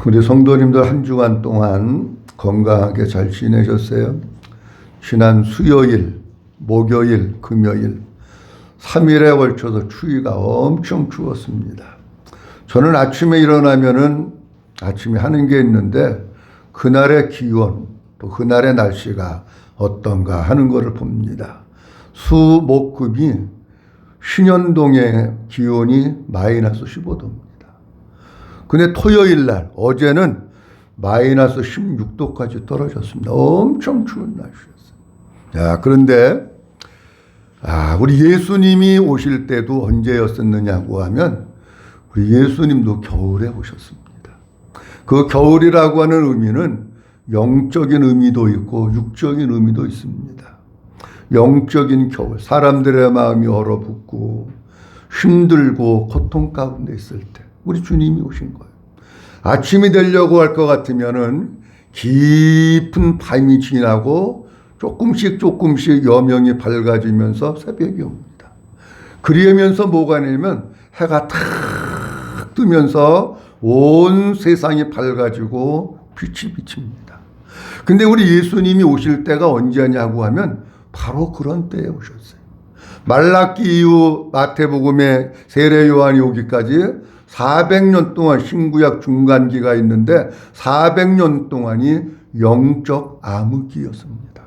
우리 성도님들 한 주간 동안 건강하게 잘 지내셨어요? 지난 수요일, 목요일, 금요일 3일에 걸쳐서 추위가 엄청 추웠습니다. 저는 아침에 일어나면은 아침에 하는 게 있는데 그날의 기온 또 그날의 날씨가 어떤가 하는 것을 봅니다. 수, 목, 금이 신현동의 기온이 마이너스 15도입니다. 근데 토요일 날 어제는 마이너스 16도까지 떨어졌습니다. 엄청 추운 날씨였어요. 자, 그런데 우리 예수님이 오실 때도 언제였었느냐고 하면 우리 예수님도 겨울에 오셨습니다. 그 겨울이라고 하는 의미는 영적인 의미도 있고 육적인 의미도 있습니다. 영적인 겨울, 사람들의 마음이 얼어붙고 힘들고 고통 가운데 있을 때 우리 주님이 오신 거예요. 아침이 되려고 할 것 같으면은 깊은 밤이 지나고 조금씩 여명이 밝아지면서 새벽이 옵니다. 그러면서 뭐가 되냐면 해가 탁 뜨면서 온 세상이 밝아지고 빛이 비칩니다. 근데 우리 예수님이 오실 때가 언제냐고 하면 바로 그런 때에 오셨어요. 말라기 이후 마태복음에 세례 요한이 오기까지 400년 동안 신구약 중간기가 있는데 400년 동안이 영적 암흑기였습니다.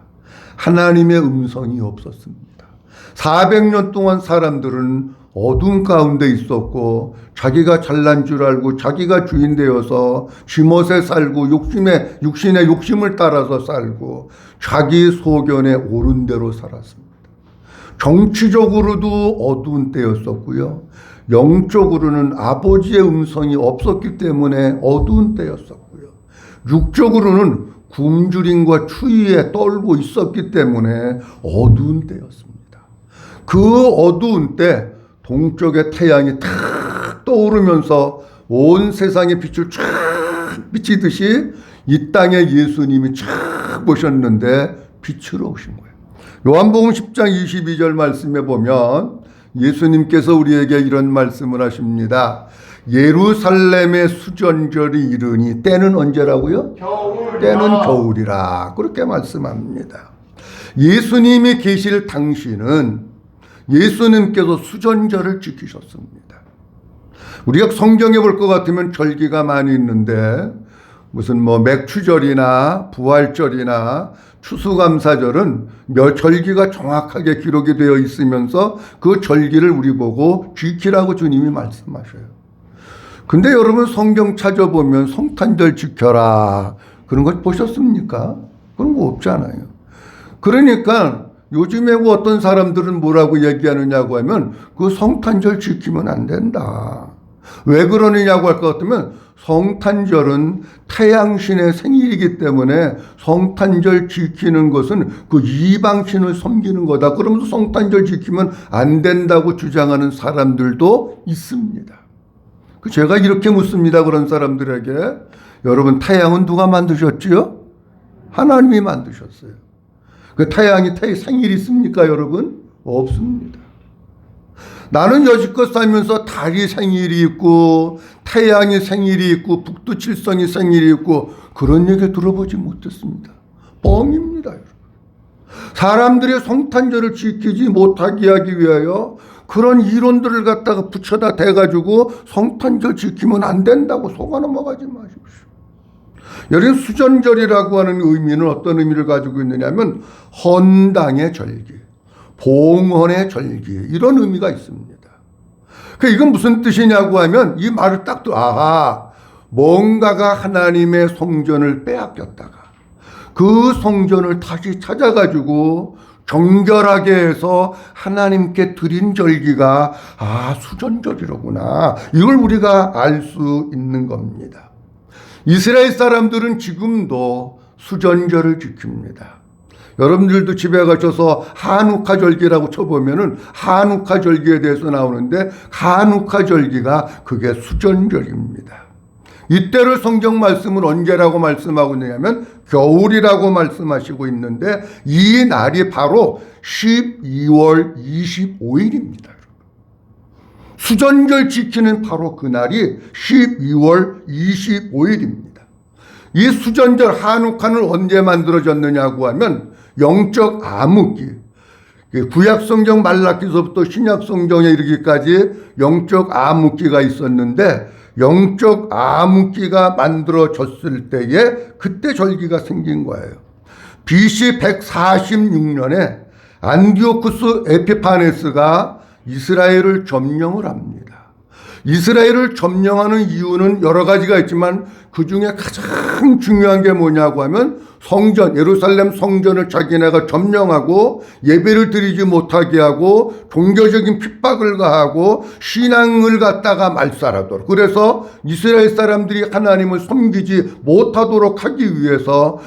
하나님의 음성이 없었습니다. 400년 동안 사람들은 어둠 가운데 있었고 자기가 잘난 줄 알고 자기가 주인 되어서 쥐멋에 살고 육신의 욕심을 따라서 살고 자기 소견에 옳은 대로 살았습니다. 정치적으로도 어두운 때였었고요. 영적으로는 아버지의 음성이 없었기 때문에 어두운 때였었고요. 육적으로는 굶주림과 추위에 떨고 있었기 때문에 어두운 때였습니다. 그 어두운 때 동쪽의 태양이 탁 떠오르면서 온 세상의 빛을 쫙 비치듯이 이 땅에 예수님이 쫙 보셨는데 빛으로 오신 거예요. 요한복음 10장 22절 말씀에 보면 예수님께서 우리에게 이런 말씀을 하십니다. 예루살렘의 수전절이 이르니 때는 언제라고요? 겨울. 때는 겨울이라 그렇게 말씀합니다. 예수님이 계실 당시는 예수님께서 수전절을 지키셨습니다. 우리가 성경에 볼 것 같으면 절기가 많이 있는데 무슨 맥추절이나 부활절이나 추수감사절은 절기가 정확하게 기록이 되어 있으면서 그 절기를 우리 보고 지키라고 주님이 말씀하셔요. 근데 여러분 성경 찾아보면 성탄절 지켜라 그런 거 보셨습니까? 그런 거 없잖아요. 그러니까 요즘에 어떤 사람들은 뭐라고 얘기하느냐고 하면 그 성탄절 지키면 안 된다. 왜 그러느냐고 할 것 같으면 성탄절은 태양신의 생일이기 때문에 성탄절 지키는 것은 그 이방신을 섬기는 거다. 그러면서 성탄절 지키면 안 된다고 주장하는 사람들도 있습니다. 제가 이렇게 묻습니다. 그런 사람들에게 여러분 태양은 누가 만드셨지요? 하나님이 만드셨어요. 그 태양이 생일이 있습니까 여러분? 없습니다. 나는 여지껏 살면서 달이 생일이 있고 태양이 생일이 있고 북두칠성이 생일이 있고 그런 얘기 들어보지 못했습니다. 뻥입니다. 여러분. 사람들의 성탄절을 지키지 못하게 하기 위하여 그런 이론들을 갖다가 붙여다 대가지고 성탄절 지키면 안 된다고 속아 넘어가지 마십시오. 여러분 수전절이라고 하는 의미는 어떤 의미를 가지고 있느냐면 헌당의 절기, 봉헌의 절기 이런 의미가 있습니다. 이건 무슨 뜻이냐고 하면 이 말을 딱 뭔가가 하나님의 성전을 빼앗겼다가 그 성전을 다시 찾아가지고 정결하게 해서 하나님께 드린 절기가 수전절이로구나. 이걸 우리가 알 수 있는 겁니다. 이스라엘 사람들은 지금도 수전절을 지킵니다. 여러분들도 집에 가셔서 하누카 절기라고 쳐보면은 하누카 절기에 대해서 나오는데 하누카 절기가 그게 수전절입니다. 이때를 성경 말씀은 언제라고 말씀하고 있느냐면 겨울이라고 말씀하시고 있는데 이 날이 바로 12월 25일입니다. 수전절 지키는 바로 그날이 12월 25일입니다. 이 수전절 한우카는 언제 만들어졌느냐고 하면 영적 암흑기, 구약성경 말라기서부터 신약성경에 이르기까지 영적 암흑기가 있었는데 영적 암흑기가 만들어졌을 때에 그때 절기가 생긴 거예요. BC 146년에 안디오쿠스 에피파네스가 이스라엘을 점령을 합니다. 이스라엘을 점령하는 이유는 여러 가지가 있지만 그 중에 가장 중요한 게 뭐냐고 하면 성전, 예루살렘 성전을 자기네가 점령하고 예배를 드리지 못하게 하고 종교적인 핍박을 가하고 신앙을 갖다가 말살하도록, 그래서 이스라엘 사람들이 하나님을 섬기지 못하도록 하기 위해서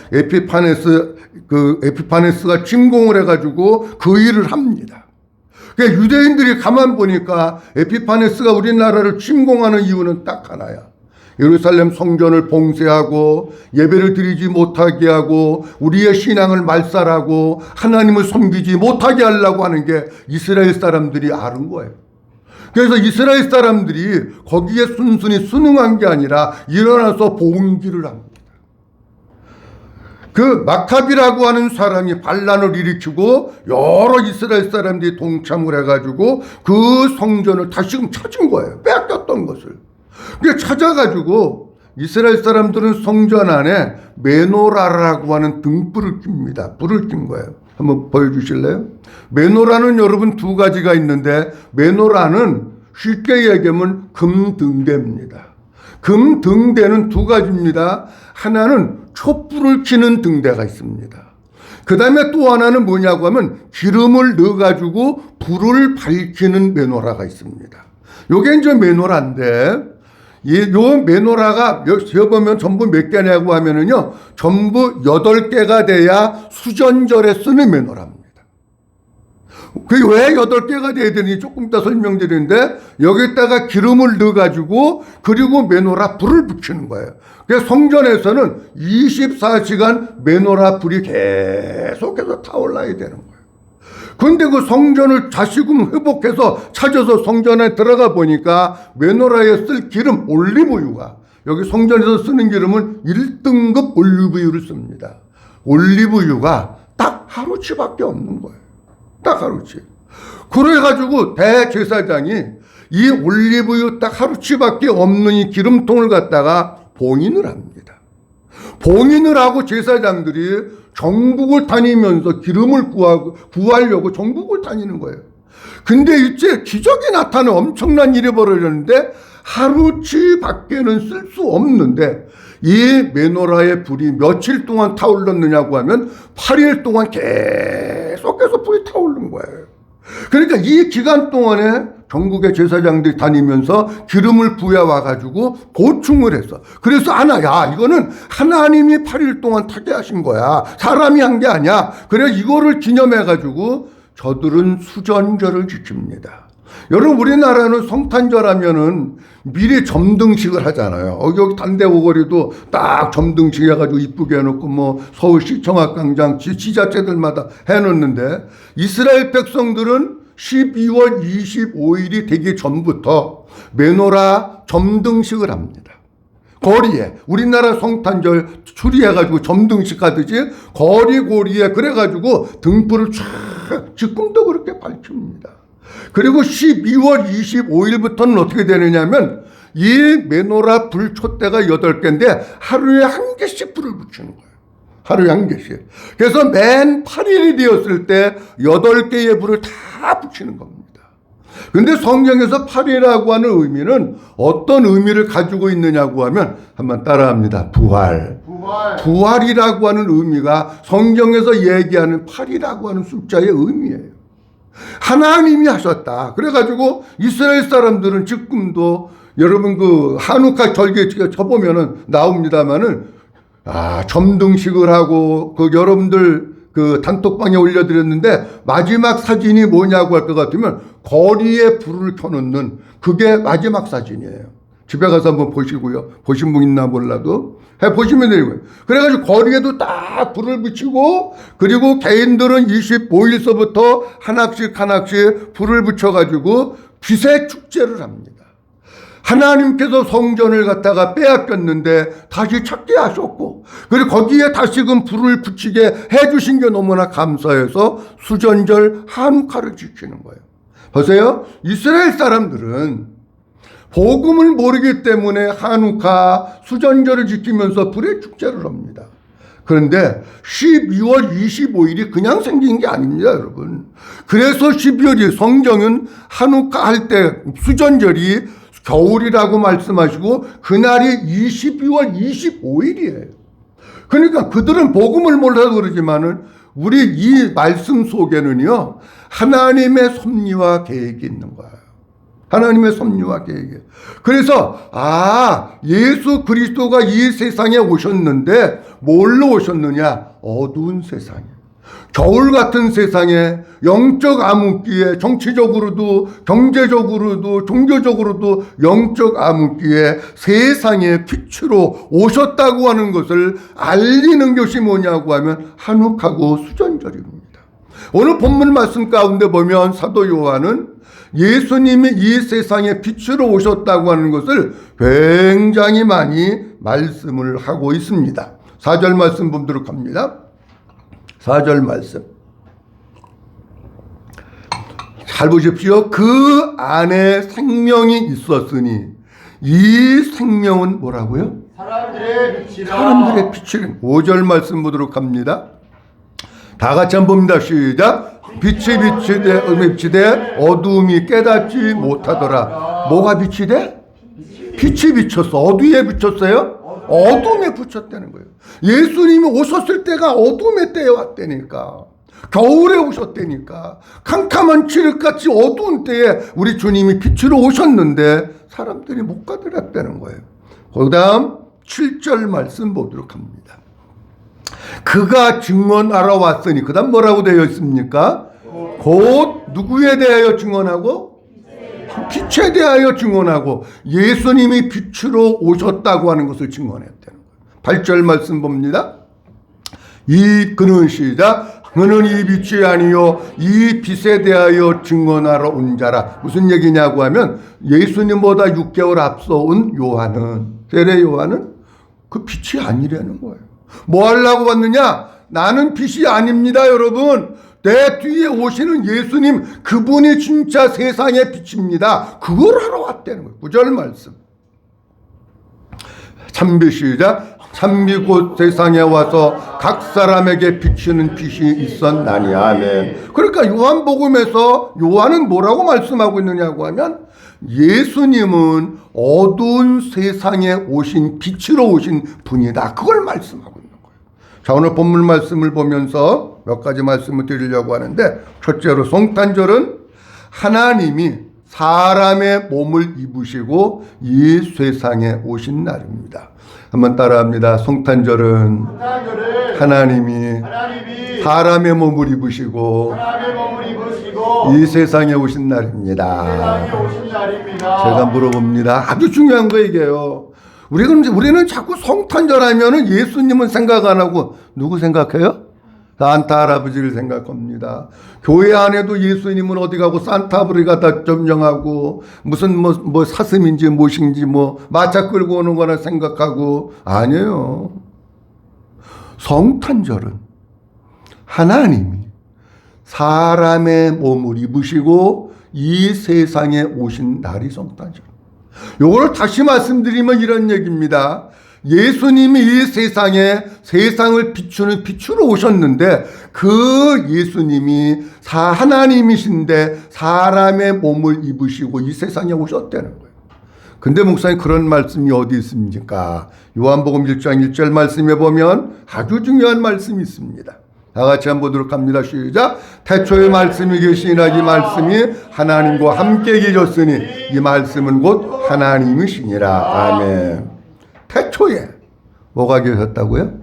에피파네스가 침공을 해가지고 그 일을 합니다. 그러니까 유대인들이 가만 보니까 에피파네스가 우리나라를 침공하는 이유는 딱 하나야. 예루살렘 성전을 봉쇄하고 예배를 드리지 못하게 하고 우리의 신앙을 말살하고 하나님을 섬기지 못하게 하려고 하는 게 이스라엘 사람들이 아는 거예요. 그래서 이스라엘 사람들이 거기에 순순히 순응한 게 아니라 일어나서 봉기를 합니다. 그 마카비라고 하는 사람이 반란을 일으키고 여러 이스라엘 사람들이 동참을 해가지고 그 성전을 다시금 찾은 거예요. 뺏겼던 것을. 그게 찾아가지고 이스라엘 사람들은 성전 안에 메노라라고 하는 등불을 낍니다. 불을 낀 거예요. 한번 보여주실래요? 메노라는 여러분 두 가지가 있는데 메노라는 쉽게 얘기하면 금등대입니다. 금등대는 두 가지입니다. 하나는 촛불을 켜는 등대가 있습니다. 그 다음에 또 하나는 뭐냐고 하면 기름을 넣어가지고 불을 밝히는 메노라가 있습니다. 요게 이제 메노라인데, 요 메노라가 여보면 전부 몇 개냐고 하면은요, 전부 8개가 돼야 수전절에 쓰는 메노라입니다. 그게 왜 8개가 돼야 되는지 조금 이따 설명드리는데, 여기다가 기름을 넣어가지고 그리고 메노라 불을 붙이는 거예요. 그래서 성전에서는 24시간 메노라 불이 계속해서 타올라야 되는 거예요. 그런데 그 성전을 다시금 회복해서 찾아서 성전에 들어가 보니까 메노라에 쓸 기름 올리브유가, 여기 성전에서 쓰는 기름은 1등급 올리브유를 씁니다. 올리브유가 딱 하루치밖에 없는 거예요. 딱 하루치. 그래가지고 대제사장이 이 올리브유 딱 하루치밖에 없는 이 기름통을 갖다가 봉인을 합니다. 봉인을 하고 제사장들이 전국을 다니면서 기름을 구하려고 전국을 다니는 거예요. 근데 이제 기적이 나타나는 엄청난 일이 벌어졌는데 하루치 밖에는 쓸 수 없는데 이 메노라의 불이 며칠 동안 타올랐느냐고 하면 8일 동안 계속해서 불이 타오른 거예요. 그러니까 이 기간 동안에 전국의 제사장들이 다니면서 기름을 부여와가지고 보충을 했어. 그래서 야, 이거는 하나님이 8일 동안 타게 하신 거야. 사람이 한 게 아니야. 그래 이거를 기념해가지고 저들은 수전절을 지킵니다. 여러분, 우리나라는 성탄절 하면은 미리 점등식을 하잖아요. 여기 단대 오거리도 딱 점등식 해가지고 이쁘게 해놓고 뭐 서울시청학광장 지자체들마다 해놓는데 이스라엘 백성들은 12월 25일이 되기 전부터 메노라 점등식을 합니다. 거리에 우리나라 성탄절 추리해가지고 점등식 하듯이 거리에 그래가지고 등불을 쫙 지금도 그렇게 밝힙니다. 그리고 12월 25일부터는 어떻게 되느냐면 이 메노라 불 촛대가 8개인데 하루에 1개씩 불을 붙이는 거예요. 하루에 1개씩. 그래서 맨 8일이 되었을 때 8개의 불을 다 붙이는 겁니다. 근데 성경에서 8이라고 하는 의미는 어떤 의미를 가지고 있느냐고 하면 한번 따라합니다. 부활이라고 하는 의미가 성경에서 얘기하는 8이라고 하는 숫자의 의미예요. 하나님이 하셨다. 그래가지고 이스라엘 사람들은 지금도 여러분 그 한우카 절기에 쳐보면은 나옵니다만은 점등식을 하고 그 여러분들 그 단톡방에 올려드렸는데 마지막 사진이 뭐냐고 할 것 같으면 거리에 불을 켜놓는 그게 마지막 사진이에요. 집에 가서 한번 보시고요. 보신 분 있나 몰라도 보시면 되고요. 그래가지고 거리에도 딱 불을 붙이고 그리고 개인들은 25일서부터 하나씩 불을 붙여가지고 빛의 축제를 합니다. 하나님께서 성전을 갖다가 빼앗겼는데 다시 찾게 하셨고, 그리고 거기에 다시금 불을 붙이게 해주신 게 너무나 감사해서 수전절 한우카를 지키는 거예요. 보세요. 이스라엘 사람들은 복음을 모르기 때문에 한우카 수전절을 지키면서 불의 축제를 합니다. 그런데 12월 25일이 그냥 생긴 게 아닙니다, 여러분. 그래서 12월이 성경은 한우카 할 때 수전절이 겨울이라고 말씀하시고 그날이 12월 25일이에요. 그러니까 그들은 복음을 몰라서 그러지만은 우리 이 말씀 속에는요, 하나님의 섭리와 계획이 있는 거예요. 하나님의 섭리와 계획이. 그래서 예수 그리스도가 이 세상에 오셨는데 뭘로 오셨느냐? 어두운 세상에, 겨울 같은 세상에, 영적 암흑기에, 정치적으로도 경제적으로도 종교적으로도 영적 암흑기에 세상의 빛으로 오셨다고 하는 것을 알리는 것이 뭐냐고 하면 한욱하고 수전절입니다. 오늘 본문 말씀 가운데 보면 사도 요한은 예수님이 이 세상에 빛으로 오셨다고 하는 것을 굉장히 많이 말씀을 하고 있습니다. 4절 말씀 보도록 합니다. 4절 말씀. 잘 보십시오. 그 안에 생명이 있었으니 이 생명은 뭐라고요? 사람들의 빛이라. 사람들의 빛이라. 5절 말씀 보도록 합니다. 다 같이 한번 봅니다. 시작. 빛이 비치되 어두움이 깨닫지 못하더라. 뭐가 빛이 돼? 빛이 비쳤어. 어디에 비쳤어요? 어둠에 붙였다는 거예요. 예수님이 오셨을 때가 어둠의 때에 왔다니까. 겨울에 오셨다니까. 캄캄한 칠흑같이 어두운 때에 우리 주님이 빛으로 오셨는데 사람들이 못 가더랬다는 거예요. 그 다음 7절 말씀 보도록 합니다. 그가 증언하러 왔으니, 그 다음 뭐라고 되어 있습니까? 곧 누구에 대하여 증언하고? 빛에 대하여 증언하고, 예수님이 빛으로 오셨다고 하는 것을 증언했다는 거예요. 8절 말씀 봅니다. 그는 시작. 그는 이 빛이 아니요 이 빛에 대하여 증언하러 온 자라. 무슨 얘기냐고 하면 예수님보다 6개월 앞서 온 요한은, 세례 요한은 그 빛이 아니라는 거예요. 뭐 하려고 왔느냐? 나는 빛이 아닙니다, 여러분. 내 뒤에 오시는 예수님, 그분이 진짜 세상의 빛입니다. 그걸 하러 왔다는 거예요. 9절 말씀. 참빛 시작. 참빛 곧 세상에 와서 각 사람에게 비추는 빛이 있었나니. 아멘. 그러니까 요한복음에서 요한은 뭐라고 말씀하고 있느냐고 하면 예수님은 어두운 세상에 오신 빛으로 오신 분이다. 그걸 말씀하고 있는 거예요. 자, 오늘 본문 말씀을 보면서 몇 가지 말씀을 드리려고 하는데, 첫째로 성탄절은 하나님이 사람의 몸을 입으시고 이 세상에 오신 날입니다. 한번 따라합니다. 성탄절은 하나님이 사람의 몸을 입으시고 이 세상에 오신 날입니다. 제가 물어봅니다. 아주 중요한 거 이게요. 우리는 자꾸 성탄절 하면은 예수님은 생각 안 하고 누구 생각해요? 산타 할아버지를 생각합니다. 교회 안에도 예수님은 어디 가고 산타브리가 다 점령하고 무슨 뭐 사슴인지 무엇인지 마차 끌고 오는 거나 생각하고, 아니에요. 성탄절은 하나님이 사람의 몸을 입으시고 이 세상에 오신 날이 성탄절. 요걸 다시 말씀드리면 이런 얘기입니다. 예수님이 이 세상에 세상을 비추는 빛으로 오셨는데 그 예수님이 하나님이신데 사람의 몸을 입으시고 이 세상에 오셨다는 거예요. 근데 목사님, 그런 말씀이 어디 있습니까? 요한복음 1장 1절 말씀에 보면 아주 중요한 말씀이 있습니다. 다 같이 한번 보도록 합니다. 시작. 태초에 말씀이 계시나 이 말씀이 하나님과 함께 계셨으니 이 말씀은 곧 하나님이시니라. 아멘. 태초에 뭐가 계셨다고요?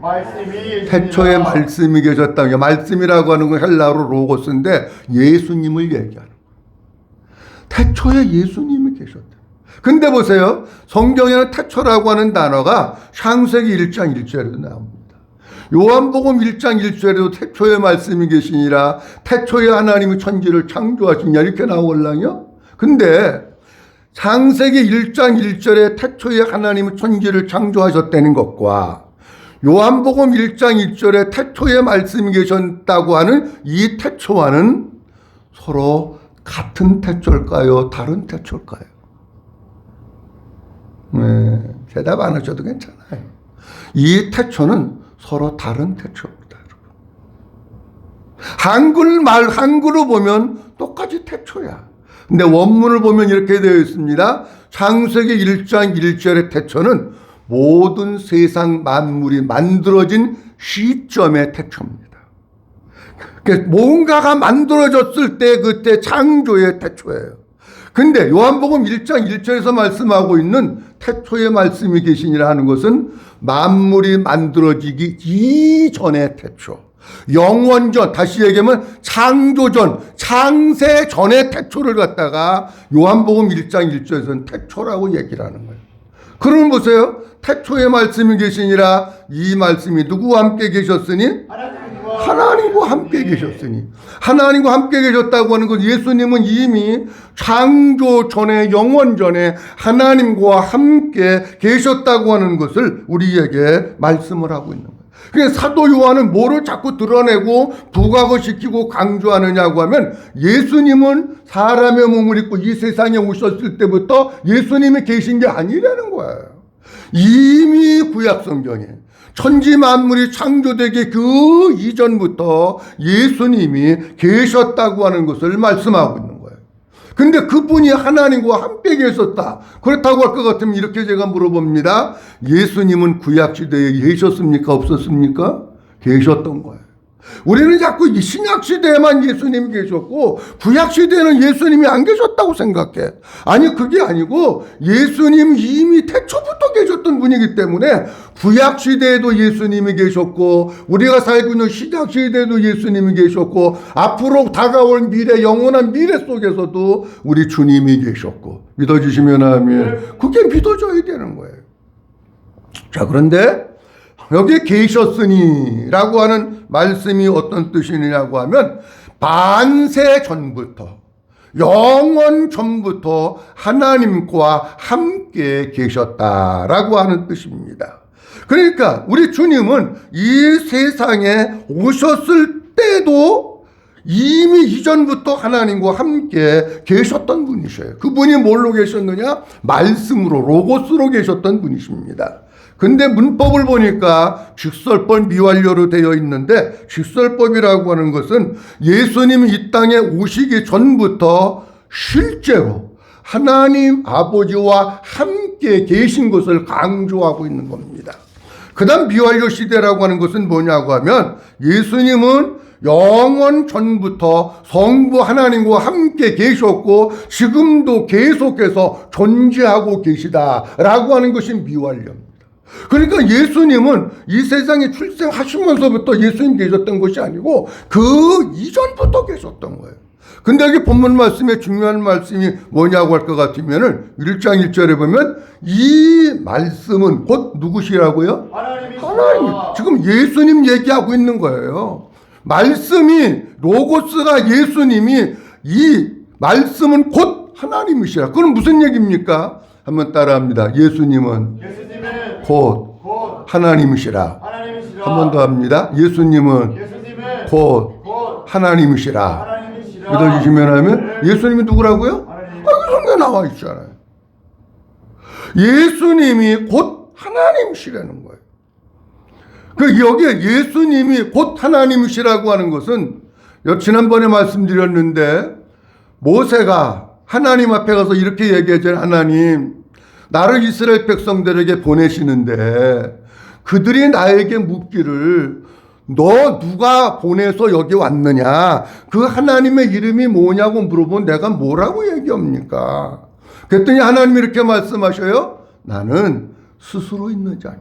태초에 말씀이 계셨다고요. 말씀이라고 하는 건 헬라어로 로고스인데 예수님을 얘기하는 거예요. 태초에 예수님이 계셨다. 근데 보세요. 성경에는 태초라고 하는 단어가 창세기 1장 1절에도 나옵니다. 요한복음 1장 1절에도 태초에 말씀이 계시니라, 태초에 하나님이 천지를 창조하시냐 이렇게 나올랑요. 근데 창세기 1장 1절에 태초에 하나님은 천지를 창조하셨다는 것과 요한복음 1장 1절에 태초에 말씀이 계셨다고 하는 이 태초와는 서로 같은 태초일까요? 다른 태초일까요? 네, 대답 안 하셔도 괜찮아요. 이 태초는 서로 다른 태초입니다. 한글로 보면 똑같이 태초야. 근데 원문을 보면 이렇게 되어 있습니다. 창세기 1장 1절의 태초는 모든 세상 만물이 만들어진 시점의 태초입니다. 뭔가가 만들어졌을 때 그때 창조의 태초예요. 근데 요한복음 1장 1절에서 말씀하고 있는 태초의 말씀이 계시니라 하는 것은 만물이 만들어지기 이전의 태초. 영원전, 다시 얘기하면 창조전, 창세 전의 태초를 갖다가 요한복음 1장 1절에서는 태초라고 얘기를 하는 거예요. 그러면 보세요. 태초의 말씀이 계시니라, 이 말씀이 누구와 함께 계셨으니? 하나님과 함께 계셨으니. 하나님과 함께 계셨다고 하는 것, 예수님은 이미 창조 전에, 영원 전에 하나님과 함께 계셨다고 하는 것을 우리에게 말씀을 하고 있는 거예요. 그래서 사도 요한은 뭐를 자꾸 드러내고 부각시키고 강조하느냐고 하면, 예수님은 사람의 몸을 입고 이 세상에 오셨을 때부터 예수님이 계신 게 아니라는 거예요. 이미 구약 성경에 천지 만물이 창조되기 그 이전부터 예수님이 계셨다고 하는 것을 말씀하고 있는 거예요. 근데 그분이 하나님과 함께 계셨다. 그렇다고 할 것 같으면 이렇게 제가 물어봅니다. 예수님은 구약시대에 계셨습니까? 없었습니까? 계셨던 거예요. 우리는 자꾸 이 신약시대에만 예수님이 계셨고 구약시대에는 예수님이 안 계셨다고 생각해. 아니, 그게 아니고 예수님 이미 태초부터 계셨던 분이기 때문에 구약시대에도 예수님이 계셨고, 우리가 살고 있는 신약시대에도 예수님이 계셨고, 앞으로 다가올 미래, 영원한 미래 속에서도 우리 주님이 계셨고, 믿어주시면 아멘. 그게 믿어져야 되는 거예요. 자, 그런데 여기에 계셨으니 라고 하는 말씀이 어떤 뜻이냐고 하면, 반세 전부터, 영원 전부터 하나님과 함께 계셨다라고 하는 뜻입니다. 그러니까 우리 주님은 이 세상에 오셨을 때도 이미 이전부터 하나님과 함께 계셨던 분이셔요. 그분이 뭘로 계셨느냐? 말씀으로, 로고스로 계셨던 분이십니다. 근데 문법을 보니까 직설법 미완료로 되어 있는데, 직설법이라고 하는 것은 예수님이 이 땅에 오시기 전부터 실제로 하나님 아버지와 함께 계신 것을 강조하고 있는 겁니다. 그 다음 미완료 시대라고 하는 것은 뭐냐고 하면, 예수님은 영원 전부터 성부 하나님과 함께 계셨고 지금도 계속해서 존재하고 계시다라고 하는 것이 미완료입니다. 그러니까 예수님은 이 세상에 출생하시면서부터 예수님 계셨던 것이 아니고 그 이전부터 계셨던 거예요. 근데 여기 본문 말씀에 중요한 말씀이 뭐냐고 할 것 같으면은 1장 1절에 보면 이 말씀은 곧 누구시라고요? 하나님. 지금 예수님 얘기하고 있는 거예요. 말씀이, 로고스가 예수님이, 이 말씀은 곧 하나님이시라. 그건 무슨 얘기입니까? 한번 따라합니다. 예수님은 곧 하나님이시라. 한 번 더 합니다. 예수님은 곧 하나님이시라. 믿어주시면 하면, 예수님이 누구라고요? 그 성경에 나와 있잖아요. 예수님이 곧 하나님이시라는 거예요. 여기에 예수님이 곧 하나님이시라고 하는 것은, 지난번에 말씀드렸는데, 모세가 하나님 앞에 가서 이렇게 얘기하잖아요. 하나님, 나를 이스라엘 백성들에게 보내시는데 그들이 나에게 묻기를, 너 누가 보내서 여기 왔느냐, 그 하나님의 이름이 뭐냐고 물어보면 내가 뭐라고 얘기합니까? 그랬더니 하나님이 이렇게 말씀하셔요. 나는 스스로 있는 자니라.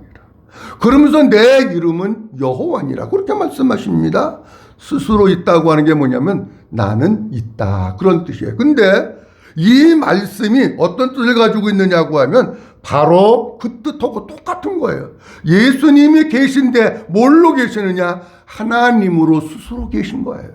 그러면서 내 이름은 여호와니라. 그렇게 말씀하십니다. 스스로 있다고 하는 게 뭐냐면 나는 있다, 그런 뜻이에요. 근데 이 말씀이 어떤 뜻을 가지고 있느냐고 하면 바로 그 뜻하고 똑같은 거예요. 예수님이 계신데 뭘로 계시느냐? 하나님으로 스스로 계신 거예요.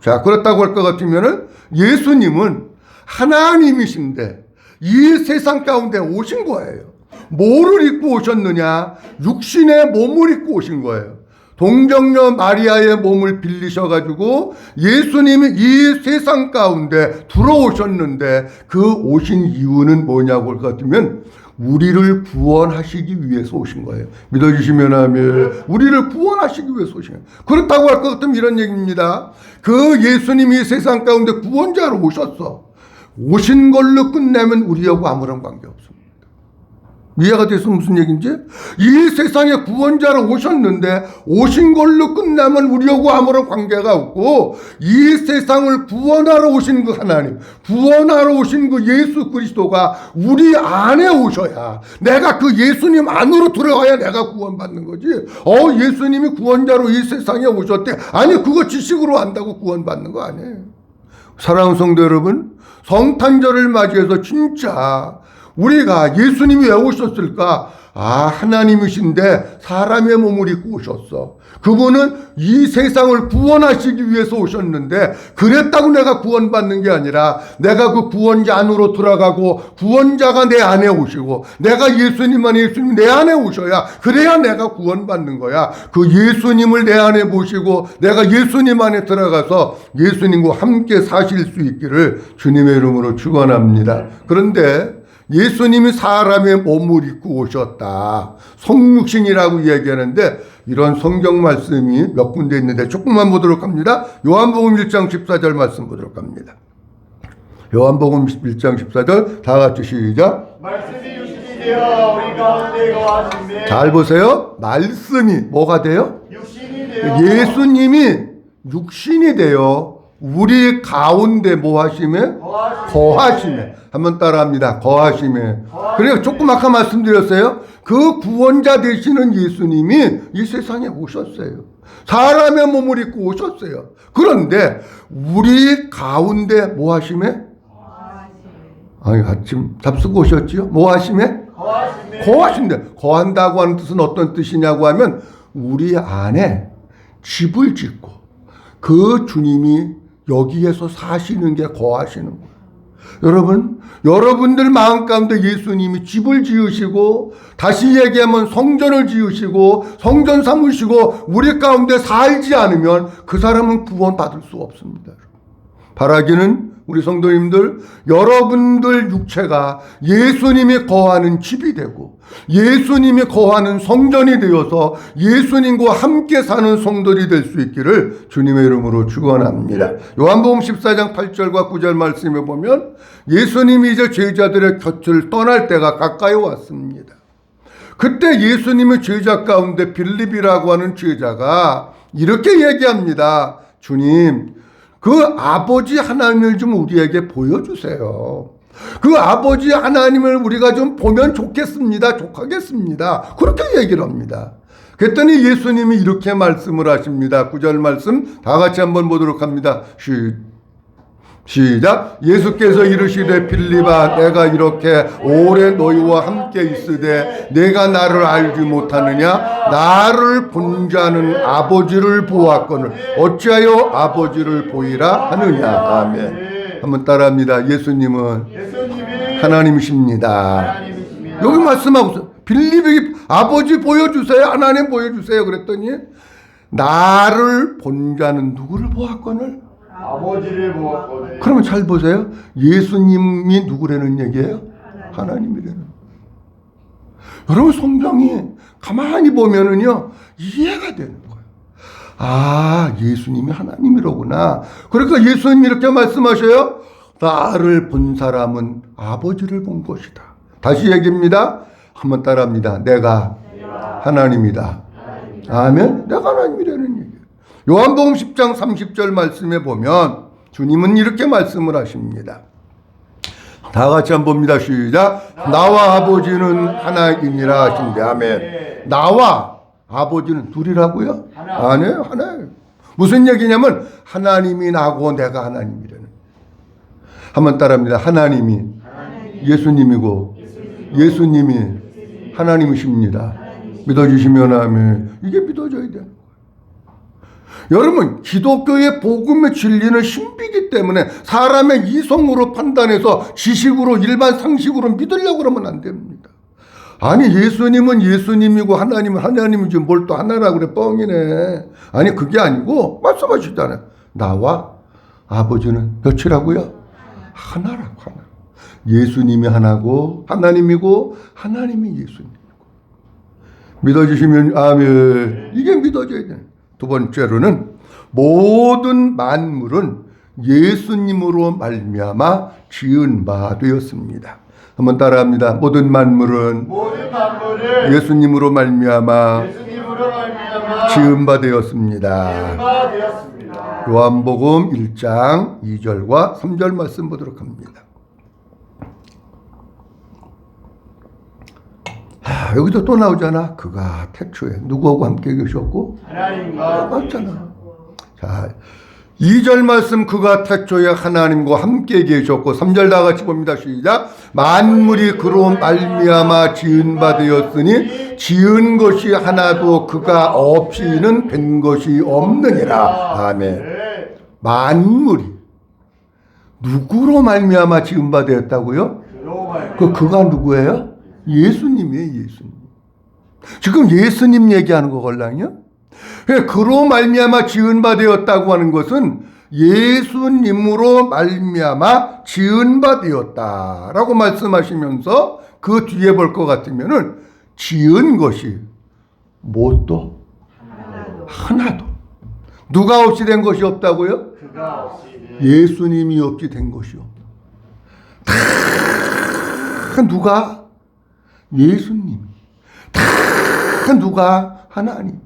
자, 그렇다고 할 것 같으면은 예수님은 하나님이신데 이 세상 가운데 오신 거예요. 뭐를 입고 오셨느냐? 육신의 몸을 입고 오신 거예요. 동정녀 마리아의 몸을 빌리셔가지고 예수님이 이 세상 가운데 들어오셨는데 그 오신 이유는 뭐냐고 할 것 같으면 우리를 구원하시기 위해서 오신 거예요. 믿어주시면 하면 우리를 구원하시기 위해서 오신 거예요. 그렇다고 할 것 같으면 이런 얘기입니다. 그 예수님이 세상 가운데 구원자로 오셨어. 오신 걸로 끝내면 우리하고 아무런 관계없습니다. 이해가 돼서 무슨 얘기인지? 이 세상에 구원자로 오셨는데 오신 걸로 끝나면 우리하고 아무런 관계가 없고 이 세상을 구원하러 오신 그 하나님, 구원하러 오신 그 예수 그리스도가 우리 안에 오셔야 내가 그 예수님 안으로 들어가야 내가 구원받는 거지. 예수님이 구원자로 이 세상에 오셨대. 아니 그거 지식으로 안다고 구원받는 거 아니에요. 사랑하는 성도 여러분, 성탄절을 맞이해서 진짜 우리가 예수님이 왜 오셨을까? 하나님이신데 사람의 몸을 입고 오셨어. 그분은 이 세상을 구원하시기 위해서 오셨는데 그랬다고 내가 구원받는 게 아니라 내가 그 구원자 안으로 들어가고 구원자가 내 안에 오시고 내가 예수님 내 안에 오셔야 그래야 내가 구원받는 거야. 그 예수님을 내 안에 모시고 내가 예수님 안에 들어가서 예수님과 함께 사실 수 있기를 주님의 이름으로 축원합니다. 그런데 예수님이 사람의 몸을 입고 오셨다. 성육신이라고 얘기하는데 이런 성경 말씀이 몇 군데 있는데 조금만 보도록 합니다. 요한복음 1장 14절 말씀 보도록 합니다. 요한복음 1장 14절 다 같이 시작. 말씀이 육신이 되어 우리 가운데 거하시매. 잘 보세요. 말씀이 뭐가 돼요? 육신이 되어 예수님이 육신이 되어 우리 가운데 뭐 하시매? 거하시매. 한번 따라합니다. 거하시매. 그래서 조금 아까 말씀드렸어요. 그 구원자 되시는 예수님이 이 세상에 오셨어요. 사람의 몸을 입고 오셨어요. 그런데 우리 가운데 뭐 하시매? 아침 잡수고 오셨지요? 뭐 하시매? 거하신대. 거한다고 하는 뜻은 어떤 뜻이냐고 하면 우리 안에 집을 짓고 그 주님이 여기에서 사시는 게 거하시는 거예요. 여러분, 여러분들 마음 가운데 예수님이 집을 지으시고 다시 얘기하면 성전을 지으시고 성전 삼으시고 우리 가운데 살지 않으면 그 사람은 구원받을 수 없습니다. 바라기는 우리 성도님들, 여러분들 육체가 예수님이 거하는 집이 되고 예수님이 거하는 성전이 되어서 예수님과 함께 사는 성도들이 될 수 있기를 주님의 이름으로 축원합니다. 요한복음 14장 8절과 9절 말씀에 보면 예수님이 이제 제자들의 곁을 떠날 때가 가까이 왔습니다. 그때 예수님의 제자 가운데 빌립이라고 하는 제자가 이렇게 얘기합니다. 주님, 그 아버지 하나님을 좀 우리에게 보여주세요. 그 아버지 하나님을 우리가 좀 보면 좋겠습니다. 좋겠습니다. 그렇게 얘기를 합니다. 그랬더니 예수님이 이렇게 말씀을 하십니다. 9절 말씀 다 같이 한번 보도록 합니다. 시작. 예수께서 이르시되 빌립아, 내가 이렇게 오래 너희와 함께 있으되 내가 나를 알지 못하느냐? 나를 본 자는 아버지를 보았거늘 어찌하여 아버지를 보이라 하느냐? 아멘. 한번 따라합니다. 예수님은 하나님이십니다. 여기 말씀하고 있어요. 빌립이 아버지 보여주세요. 하나님 보여주세요. 그랬더니 나를 본 자는 누구를 보았거늘? 아버지를 보았거늘. 그러면 잘 보세요. 예수님이 누구라는 얘기예요? 하나님이라는. 여러분 성경이 가만히 보면은요 이해가 되는 거예요. 예수님이 하나님이로구나. 그러니까 예수님이 이렇게 말씀하셔요. 나를 본 사람은 아버지를 본 것이다. 다시 얘기입니다. 한번 따라합니다. 내가 하나님이다. 아멘. 내가 하나님이라는 얘기예요. 요한복음 10장 30절 말씀에 보면 주님은 이렇게 말씀을 하십니다. 다 같이 한번 봅니다. 시작. 나와 아버지는 하나이니라 하신대. 아멘. 나와 아버지는 둘이라고요? 아니에요. 하나예요. 무슨 얘기냐면 하나님이 나고 내가 하나님이라는. 한번 따라합니다. 하나님이 예수님이고 예수님이 하나님이십니다. 믿어주시면 아멘. 이게 믿어져야 돼요. 여러분, 기독교의 복음의 진리는 신비이기 때문에 사람의 이성으로 판단해서 지식으로 일반 상식으로 믿으려고 그러면 안 됩니다. 아니, 예수님은 예수님이고 하나님은 하나님이지 뭘 또 하나라고 그래, 뻥이네. 아니, 그게 아니고 말씀하시잖아요. 나와 아버지는 몇이라고요? 하나라고. 하나. 예수님이 하나고 하나님이고 하나님이 예수님이고. 믿어주시면 아멘. 이게 믿어져야 돼요. 두 번째로는 모든 만물은 예수님으로 말미암아 지은 바 되었습니다. 한번 따라합니다. 모든 만물은 예수님으로 말미암아 지은 바 되었습니다. 요한복음 1장 2절과 3절 말씀 보도록 합니다. 여기도 또 나오잖아. 그가 태초에 누구하고 함께 계셨고 하나님과 맞잖아. 자, 2절 말씀 그가 태초에 하나님과 함께 계셨고 3절 다 같이 봅니다. 시작. 만물이 그로 말미암아 지은 바 되었으니 지은 것이 하나도 그가 없이는 된 것이 없느니라. 아멘. 만물이 누구로 말미암아 지은 바 되었다고요? 그가 누구예요? 예수님이에요. 예수님. 지금 예수님 얘기하는 거걸랑요. 그로 말미암아 지은 바 되었다고 하는 것은 예수님으로 말미암아 지은 바 되었다라고 말씀하시면서 그 뒤에 볼 것 같으면은 지은 것이 뭣도 하나도 누가 없이 된 것이 없다고요? 예수님이 없이 된 것이 없다. 다 누가? 예수님. 다 누가? 하나님.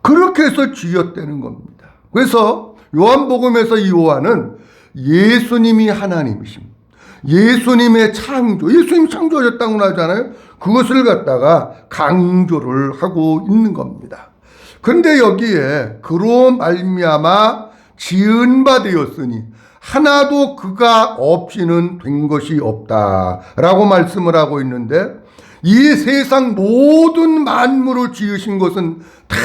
그렇게 해서 지었다는 겁니다. 그래서 요한복음에서 이 요한은 예수님이 하나님이십니다. 예수님의 창조, 예수님이 창조하셨다고 하잖아요. 그것을 갖다가 강조를 하고 있는 겁니다. 그런데 여기에 그로 말미암아 지은 바 되었으니 하나도 그가 없이는 된 것이 없다라고 말씀을 하고 있는데 이 세상 모든 만물을 지으신 것은 다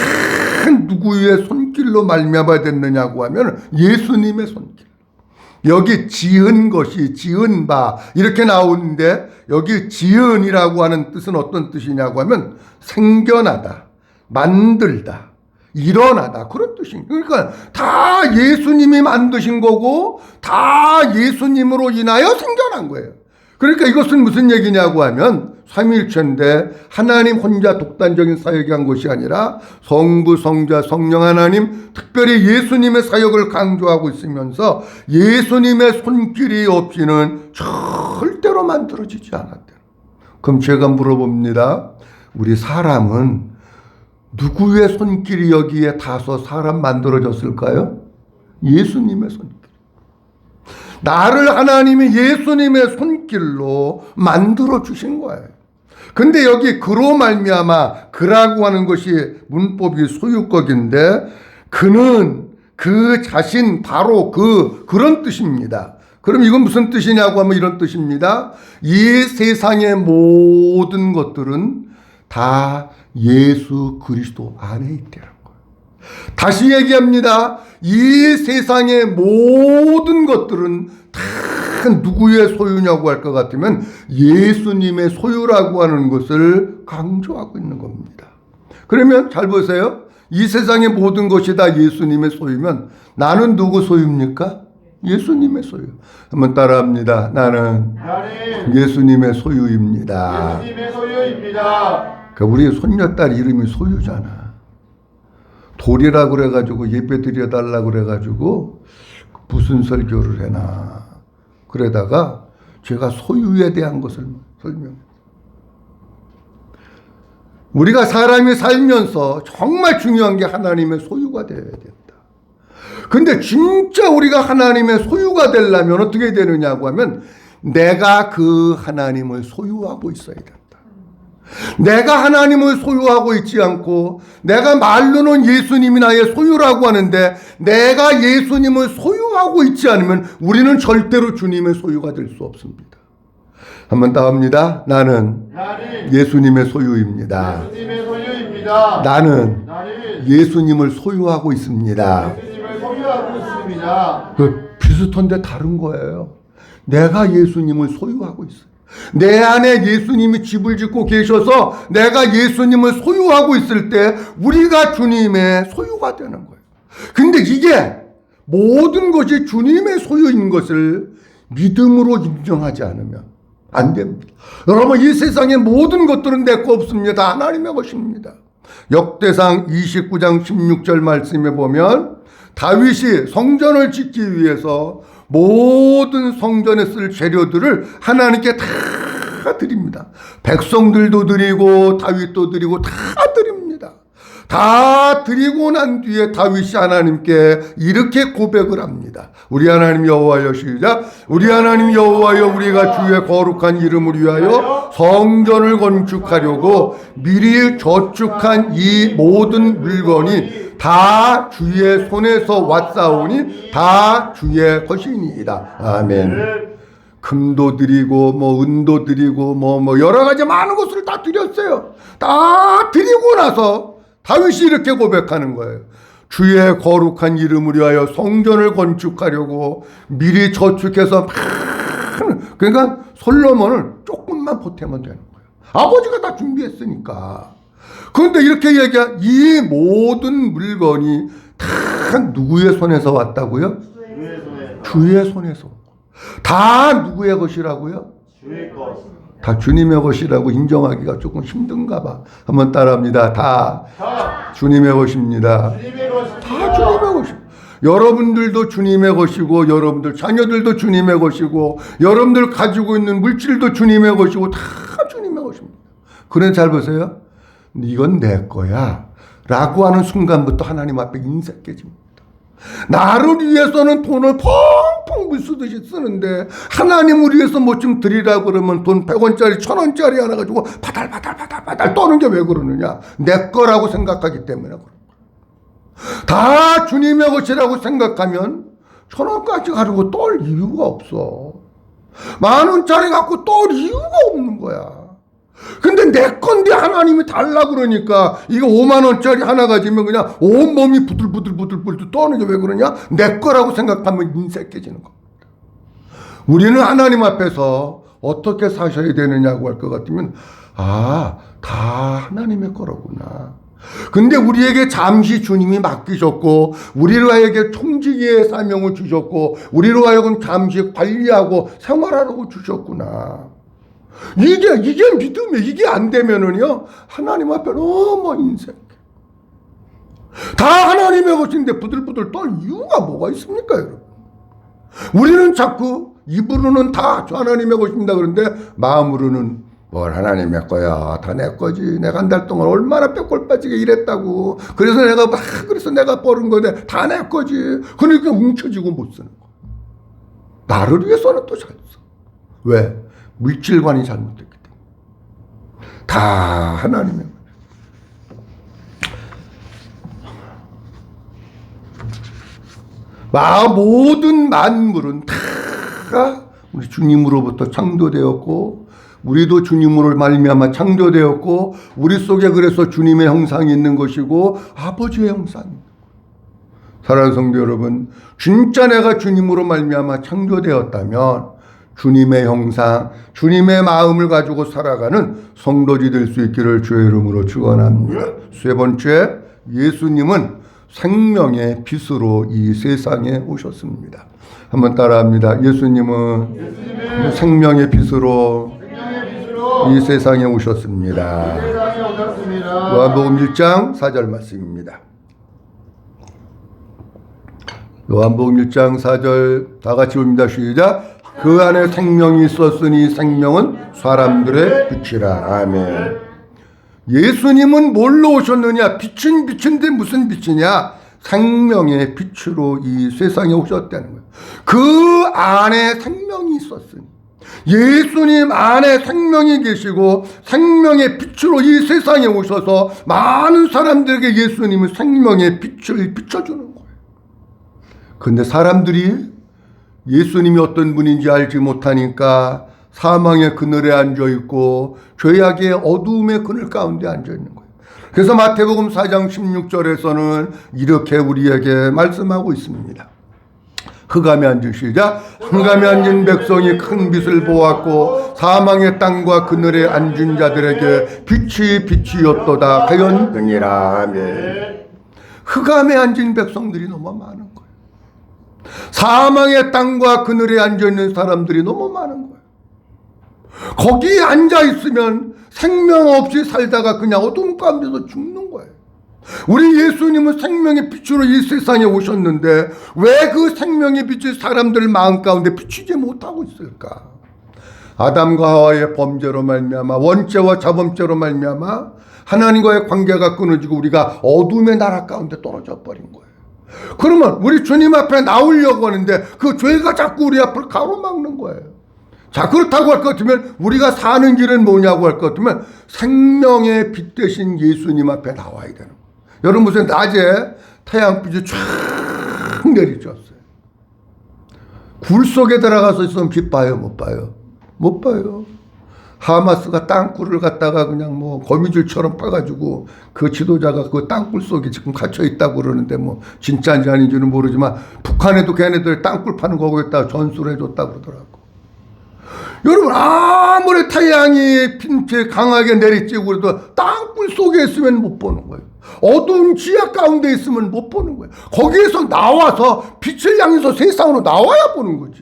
누구의 손길로 말미암아 됐느냐고 하면 예수님의 손길. 여기 지은 것이 지은 바 이렇게 나오는데 여기 지은이라고 하는 뜻은 어떤 뜻이냐고 하면 생겨나다, 만들다, 일어나다 그런 뜻입니다. 그러니까 다 예수님이 만드신 거고 다 예수님으로 인하여 생겨난 거예요. 그러니까 이것은 무슨 얘기냐고 하면 삼위일체인데 하나님 혼자 독단적인 사역이 한 것이 아니라 성부, 성자, 성령 하나님 특별히 예수님의 사역을 강조하고 있으면서 예수님의 손길이 없이는 절대로 만들어지지 않았대요. 그럼 제가 물어봅니다. 우리 사람은 누구의 손길이 여기에 닿아서 사람 만들어졌을까요? 예수님의 손길. 나를 하나님이 예수님의 손길로 만들어 주신 거예요. 근데 여기 그로 말미암아 그라고 하는 것이 문법이 소유격인데 그는 그 자신 바로 그런 뜻입니다. 그럼 이건 무슨 뜻이냐고 하면 이런 뜻입니다. 이 세상의 모든 것들은 다 예수 그리스도 안에 있다는 거예요. 다시 얘기합니다. 이 세상의 모든 것들은 다 누구의 소유냐고 할 것 같으면 예수님의 소유라고 하는 것을 강조하고 있는 겁니다. 그러면 잘 보세요. 이 세상의 모든 것이 다 예수님의 소유면 나는 누구 소유입니까? 예수님의 소유. 한번 따라합니다. 나는 예수님의 소유입니다. 예수님의 소유입니다. 그러니까 우리 손녀딸 이름이 소유잖아. 돌이라고 그래가지고 예배 드려달라고 그래가지고 무슨 설교를 해나. 그러다가 제가 소유에 대한 것을 설명해요. 우리가 사람이 살면서 정말 중요한 게 하나님의 소유가 되어야 된다. 근데 진짜 우리가 하나님의 소유가 되려면 어떻게 되느냐고 하면 내가 그 하나님을 소유하고 있어야 된다. 내가 하나님을 소유하고 있지 않고 내가 말로는 예수님이 나의 소유라고 하는데 내가 예수님을 소유하고 있지 않으면 우리는 절대로 주님의 소유가 될 수 없습니다. 한번 더 합니다. 나는 예수님의 소유입니다. 예수님의 소유입니다. 나는 만일 예수님을 소유하고 있습니다. 예수님을 소유하고 있습니다. 비슷한데 다른 거예요. 내가 예수님을 소유하고 있어요. 내 안에 예수님이 집을 짓고 계셔서 내가 예수님을 소유하고 있을 때 우리가 주님의 소유가 되는 거예요. 근데 이게 모든 것이 주님의 소유인 것을 믿음으로 인정하지 않으면 안 됩니다. 여러분, 이 세상의 모든 것들은 내 거 없습니다. 하나님의 것입니다. 역대상 29장 16절 말씀에 보면 다윗이 성전을 짓기 위해서 모든 성전에 쓸 재료들을 하나님께 다 드립니다. 백성들도 드리고 다윗도 드리고 다 드립니다. 다 드리고 난 뒤에 다윗이 하나님께 이렇게 고백을 합니다. 우리 하나님 여호와여, 시작. 우리 하나님 여호와여, 우리가 주의 거룩한 이름을 위하여 성전을 건축하려고 미리 저축한 이 모든 물건이 다 주의 손에서 왔사오니 다 주의 것이니이다. 아멘. 금도 드리고 은도 드리고 여러 가지 많은 것을 다 드렸어요. 다 드리고 나서 다윗이 이렇게 고백하는 거예요. 주의 거룩한 이름을 위하여 성전을 건축하려고 미리 저축해서 그러니까 솔로몬을 조금만 보태면 되는 거예요. 아버지가 다 준비했으니까. 그런데 이렇게 얘기한 이 모든 물건이 다 누구의 손에서 왔다고요? 주의 손에서. 다 누구의 것이라고요? 주의 것. 다 주님의 것이라고 인정하기가 조금 힘든가 봐. 한번 따라합니다. 다 주님의 것입니다. 주님의 것입니다. 다 주님의 것입니다. 여러분들도 주님의 것이고, 여러분들 자녀들도 주님의 것이고, 여러분들 가지고 있는 물질도 주님의 것이고, 다 주님의 것입니다. 그래, 잘 보세요. 이건 내 거야 라고 하는 순간부터 하나님 앞에 인색해집니다. 나를 위해서는 돈을 펑펑 물쓰듯이 쓰는데 하나님을 위해서 뭐 좀 드리라고 그러면 돈 100원짜리 1000원짜리 하나 가지고 바달바달 떠는 게 왜 그러느냐? 내 거라고 생각하기 때문에 그런 거야. 다 주님의 것이라고 생각하면 1000원까지 가지고 떨 이유가 없어. 10,000원짜리 갖고 떨 이유가 없는 거야. 근데 내 건데 하나님이 달라 그러니까 이거 50,000원짜리 하나 가지면 그냥 온몸이 부들부들 떠는 게 왜 그러냐? 내 거라고 생각하면 인색해지는 겁니다. 우리는 하나님 앞에서 어떻게 사셔야 되느냐고 할 것 같으면 다 하나님의 거로구나. 근데 우리에게 잠시 주님이 맡기셨고 우리로 하여금 총지기의 사명을 주셨고 우리로 하여금 잠시 관리하고 생활하라고 주셨구나. 이게 믿음이에요. 이게 안 되면은요, 하나님 앞에 너무 인색해. 다 하나님의 것인데 부들부들 떨 이유가 뭐가 있습니까, 여러분? 우리는 자꾸 입으로는 다 하나님의 것입니다. 그런데 마음으로는 뭘 하나님의 거야. 다 내 거지. 내가 한 달 동안 얼마나 빼골 빠지게 일했다고. 그래서 내가 벌은 건데 다 내 거지. 그러니까 뭉쳐지고 못 쓰는 거. 나를 위해서는 또 잘 써. 왜? 물질관이 잘못됐기 때문에. 다 하나님의 모든 만물은 다 우리 주님으로부터 창조되었고 우리도 주님으로 말미암아 창조되었고 우리 속에 그래서 주님의 형상이 있는 것이고 아버지의 형상입니다. 사랑하는 성도 여러분, 진짜 내가 주님으로 말미암아 창조되었다면 주님의 형상, 주님의 마음을 가지고 살아가는 성도지 될 수 있기를 주의 이름으로 축원합니다. 세 번째, 예수님은 생명의 빛으로 이 세상에 오셨습니다. 한번 따라합니다. 예수님은 생명의 빛으로 이 세상에 오셨습니다. 요한복음 1장 4절 말씀입니다. 요한복음 1장 4절 다 같이 봅니다. 시작. 그 안에 생명이 있었으니 생명은 사람들의 빛이라. 아멘. 예수님은 뭘로 오셨느냐? 빛인데 무슨 빛이냐? 생명의 빛으로 이 세상에 오셨다는 거예요. 그 안에 생명이 있었으니 예수님 안에 생명이 계시고 생명의 빛으로 이 세상에 오셔서 많은 사람들에게 예수님은 생명의 빛을 비춰주는 거예요. 그런데 사람들이 예수님이 어떤 분인지 알지 못하니까 사망의 그늘에 앉아있고 죄악의 어두움의 그늘 가운데 앉아있는 거예요. 그래서 마태복음 4장 16절에서는 이렇게 우리에게 말씀하고 있습니다. 흑암에 앉은 시작. 흑암에 앉은 백성이 큰 빛을 보았고 사망의 땅과 그늘에 앉은 자들에게 빛이 빛이었도다 하였느니라. 아멘. 흑암에 앉은 백성들이 너무 많은 거예요. 사망의 땅과 그늘에 앉아있는 사람들이 너무 많은 거예요. 거기에 앉아있으면 생명 없이 살다가 그냥 어둠 가운데서 죽는 거예요. 우리 예수님은 생명의 빛으로 이 세상에 오셨는데 왜 그 생명의 빛이 사람들 마음 가운데 비추지 못하고 있을까? 아담과 하와의 범죄로 말미암아 원죄와 자범죄로 말미암아 하나님과의 관계가 끊어지고 우리가 어둠의 나라 가운데 떨어져 버린 거예요. 그러면 우리 주님 앞에 나오려고 하는데 그 죄가 자꾸 우리 앞을 가로막는 거예요. 자, 그렇다고 할 것 같으면 우리가 사는 길은 뭐냐고 할 것 같으면 생명의 빛 대신 예수님 앞에 나와야 되는 거예요. 여러분 무슨 낮에 태양빛이 쫙 내리쬐었어요. 굴 속에 들어가서 있으면 빛 봐요, 못 봐요? 못 봐요. 하마스가 땅굴을 갖다가 그냥 뭐 거미줄처럼 파가지고 그 지도자가 그 땅굴 속에 지금 갇혀 있다고 그러는데 뭐 진짜인지 아닌지는 모르지만 북한에도 걔네들 땅굴 파는 거겠다 전수를 해줬다고 그러더라고. 여러분 아무리 태양이 빛이 강하게 내리쬐고 그래도 땅굴 속에 있으면 못 보는 거예요. 어두운 지하 가운데 있으면 못 보는 거예요. 거기에서 나와서 빛을 향해서 세상으로 나와야 보는 거지.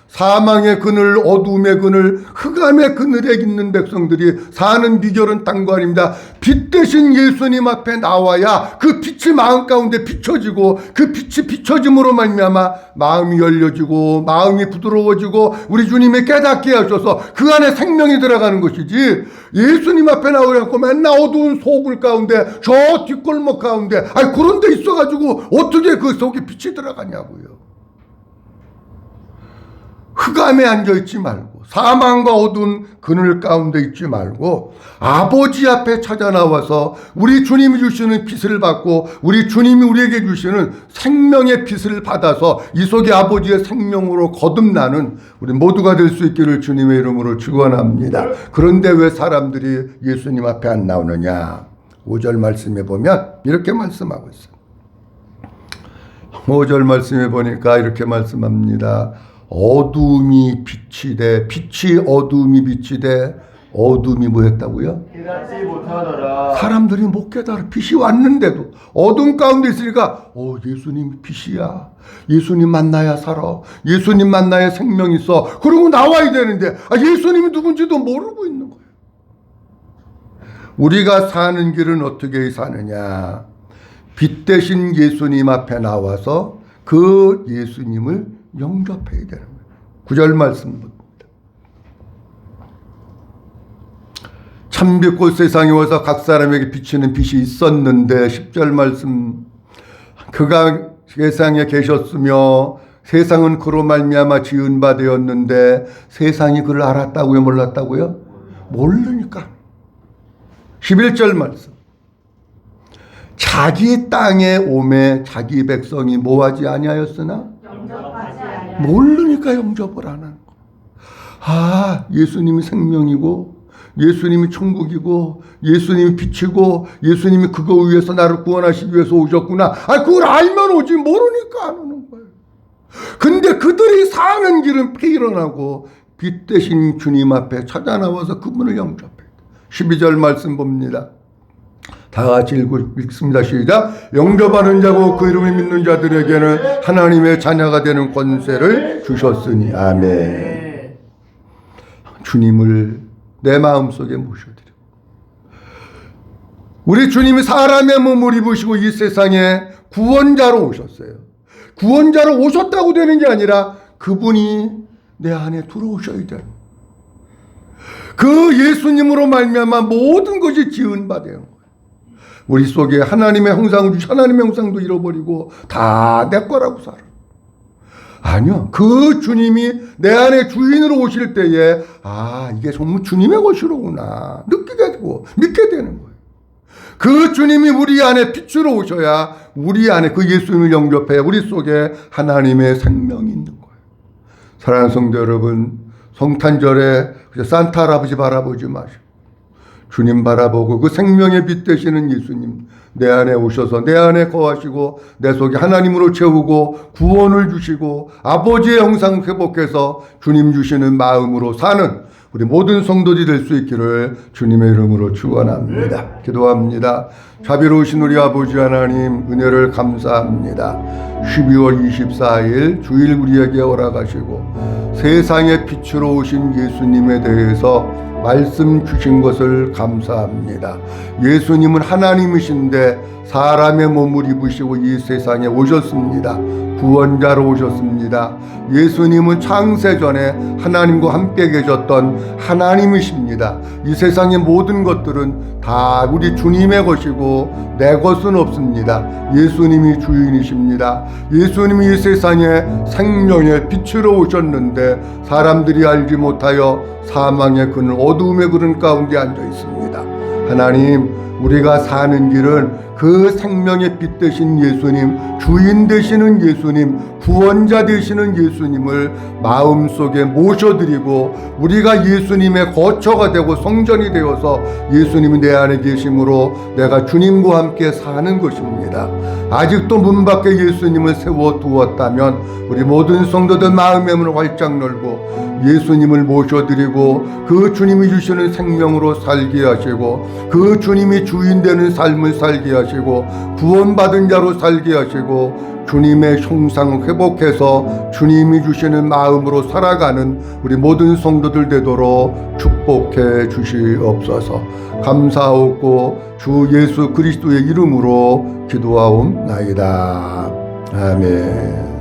사망의 그늘, 어두움의 그늘, 흑암의 그늘에 있는 백성들이 사는 비결은 딴 거 아닙니다. 빛 대신 예수님 앞에 나와야 그 빛이 마음 가운데 비춰지고 그 빛이 비춰짐으로 말미암아 마음이 열려지고 마음이 부드러워지고 우리 주님이 깨닫게 하셔서 그 안에 생명이 들어가는 것이지. 예수님 앞에 나오려고 맨날 어두운 소굴 가운데 저 뒷골목 가운데 그런 데 있어가지고 어떻게 그 속에 빛이 들어가냐고요. 흑암에 앉아있지 말고 사망과 어두운 그늘 가운데 있지 말고 아버지 앞에 찾아 나와서 우리 주님이 주시는 빛을 받고 우리 주님이 우리에게 주시는 생명의 빛을 받아서 이 속에 아버지의 생명으로 거듭나는 우리 모두가 될 수 있기를 주님의 이름으로 축원합니다. 그런데 왜 사람들이 예수님 앞에 안 나오느냐? 5절 말씀에 보면 이렇게 말씀하고 있어요. 5절 말씀에 보니까 이렇게 말씀합니다. 어둠이 빛이 돼, 빛이 어둠이 빛이 돼, 어둠이 뭐 했다고요? 깨닫지 못하더라. 사람들이 못 깨달아. 빛이 왔는데도 어둠 가운데 있으니까 예수님이 빛이야. 예수님 만나야 살아. 예수님 만나야 생명이 있어. 그러고 나와야 되는데 예수님이 누군지도 모르고 있는 거예요. 우리가 사는 길은 어떻게 사느냐? 빛 대신 예수님 앞에 나와서 그 예수님을 영접해야 되는 거예요. 9절 말씀 봅니다. 참빛꽃 세상에 와서 각 사람에게 비치는 빛이 있었는데 10절 말씀 그가 세상에 계셨으며 세상은 그로 말미암아 지은 바 되었는데 세상이 그를 알았다고요? 몰랐다고요? 모르니까. 11절 말씀 자기 땅에 오매 자기 백성이 뭐하지 아니하였으나 모르니까 영접을 안 하는 거. 예수님이 생명이고 예수님이 천국이고 예수님이 빛이고 예수님이 그거 위해서 나를 구원하시기 위해서 오셨구나. 그걸 알면 오지 모르니까 안 오는 거예요. 근데 그들이 사는 길은 폐일어나고 빛 대신 주님 앞에 찾아 나와서 그분을 영접해요. 12절 말씀 봅니다. 다 같이 읽습니다. 시작. 영접하는 자고 그 이름을 믿는 자들에게는 하나님의 자녀가 되는 권세를 주셨으니. 아멘. 주님을 내 마음속에 모셔드려. 우리 주님이 사람의 몸을 입으시고 이 세상에 구원자로 오셨어요. 구원자로 오셨다고 되는 게 아니라 그분이 내 안에 들어오셔야 돼요. 그 예수님으로 말미암아 모든 것이 지은 바 되는 거예요. 우리 속에 하나님의 형상을 주시 하나님의 형상도 잃어버리고 다 내 거라고 살아. 아니요. 그 주님이 내 안에 주인으로 오실 때에 이게 정말 주님의 것이로구나 느끼게 되고 믿게 되는 거예요. 그 주님이 우리 안에 빛으로 오셔야 우리 안에 그 예수님을 영접해야 우리 속에 하나님의 생명이 있는 거예요. 사랑하는 성도 여러분, 성탄절에 산타 할아버지 바라보지 마시고 주님 바라보고 그 생명의 빛 되시는 예수님 내 안에 오셔서 내 안에 거하시고 내 속에 하나님으로 채우고 구원을 주시고 아버지의 형상 회복해서 주님 주시는 마음으로 사는 우리 모든 성도들이 될 수 있기를 주님의 이름으로 축원합니다. 기도합니다. 자비로우신 우리 아버지 하나님 은혜를 감사합니다. 12월 24일 주일 우리에게 허락하시고 세상의 빛으로 오신 예수님에 대해서 말씀 주신 것을 감사합니다. 예수님은 하나님이신데 사람의 몸을 입으시고 이 세상에 오셨습니다. 구원자로 오셨습니다. 예수님은 창세전에 하나님과 함께 계셨던 하나님이십니다. 이 세상의 모든 것들은 다 우리 주님의 것이고 내 것은 없습니다. 예수님이 주인이십니다. 예수님이 이 세상에 생명의 빛으로 오셨는데 사람들이 알지 못하여 사망의 그늘 어두움의 그늘 가운데 앉아 있습니다. 하나님, 우리가 사는 길은 그 생명의 빛 되신 예수님, 주인 되시는 예수님, 구원자 되시는 예수님을 마음속에 모셔드리고 우리가 예수님의 거처가 되고 성전이 되어서 예수님이 내 안에 계심으로 내가 주님과 함께 사는 것입니다. 아직도 문 밖에 예수님을 세워두었다면 우리 모든 성도들 마음의 문을 활짝 열고 예수님을 모셔드리고 그 주님이 주시는 생명으로 살게 하시고 그 주님이 주인 되는 삶을 살게 하시고 구원받은 자로 살게 하시고 주님의 형상을 회복해서 주님이 주시는 마음으로 살아가는 우리 모든 성도들 되도록 축복해 주시옵소서. 감사하고 주 예수 그리스도의 이름으로 기도하옵나이다. 아멘.